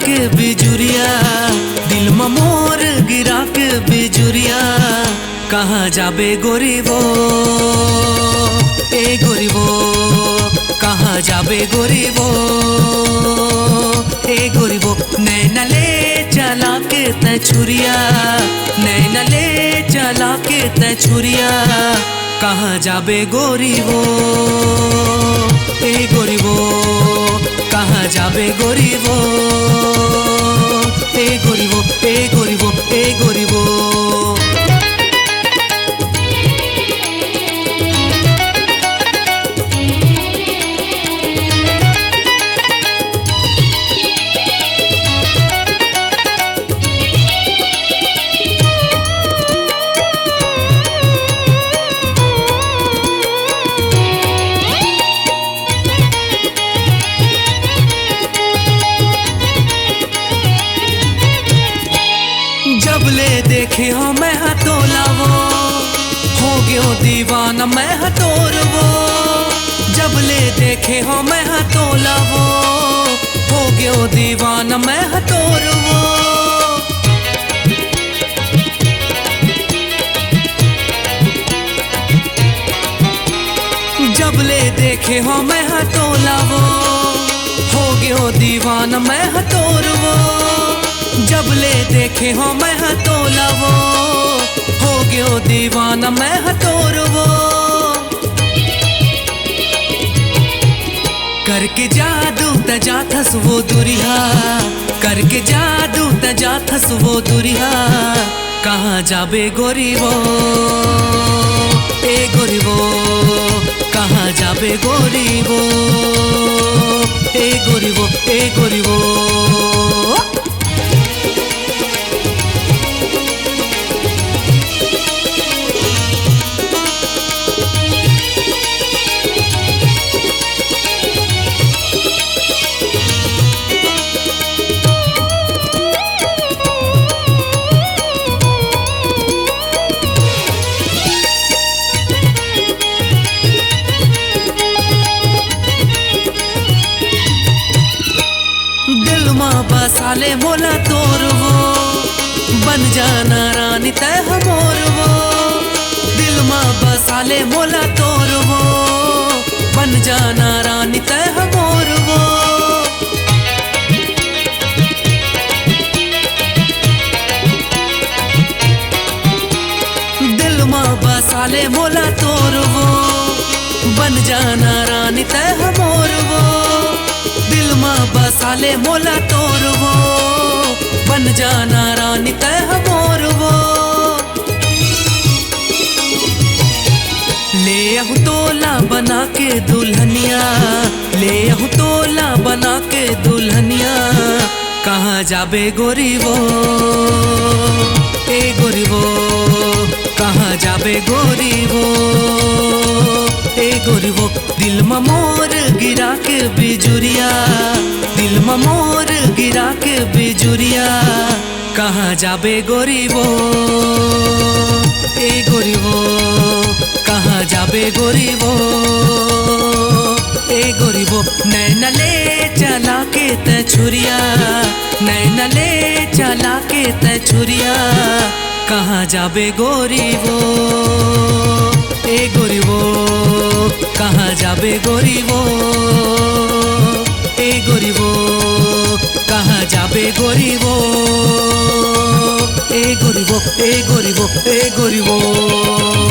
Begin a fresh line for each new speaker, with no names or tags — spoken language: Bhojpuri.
के बिजुरिया, दिल में मोर गिरा के बिजुरिया। कहाँ जाबे गोरी वो, ए गोरी वो, कहाँ जाबे गोरी वो, ए गोरी वो। नैना ले चला के तै छुरिया, नैना ले चला के तै छुरिया। कहाँ जाबे गोरी वो, ए गोरी वो, कहाँ जाबे गोरी वो, ए गोरी वो, ए गोरी वो, ए गोरी वो। जबले देखे हो मैं हतोला वो, हो गयो दीवाना मैं हतोर वो। जबले देखे हो मैं हतोला वो, हो गयो दीवाना मैं हतोर वो। जबले देखे हो मैं हतोला वो, हो गयो दीवाना मैं हतोर वो। जबले देखे हो मैं हतोला वो, हो गयो दीवाना मैं हतोर वो। करके जादू तजा थस वो दुरिया, करके जादू तजा थस वो दुरिया। कहाँ जाबे गोरी वो, ए गोरी वो, कहाँ जाबे गोरी वो, ए गोरी वो, ए गोरी वो। बसाले मोला तोर वो, बन जाना रानी तै हमोर वो। दिल में बसाले मोला तोर वो, बन जाना रानी तै हमोर वो। दिल में बसाले मोला तोर वो, बन जाना रानी तै हमोर वो। दिल में बसाले मोला तोर वो, बन जाना रानी तै हमोर वो। ले आहूं तोला बना के दुल्हनिया, ले आहूं तोला बना के दुल्हनिया। कहाँ जाबे गोरी वो, ए गोरी वो, कहाँ जाबे गोरी वो, ए गोरी वो। दिल में मोर गिरा के बिजुरिया, दिल में मोर गिरा के बिजुरिया। कहाँ जाबे गोरी वो, ए गोरी वो, कहाँ जाबे गोरी वो, ए गोरी वो। नैना ले चला के तै छुरिया, नैना ले चला के तै छुरिया। कहाँ जाबे गोरी वो, ए गोरी वो, कहाँ जाबे गोरी वो, ए गोरी वो, कहाँ जाबे गोरी वो, ए गोरी वो, ए गोरी वो, ए गोरी वो।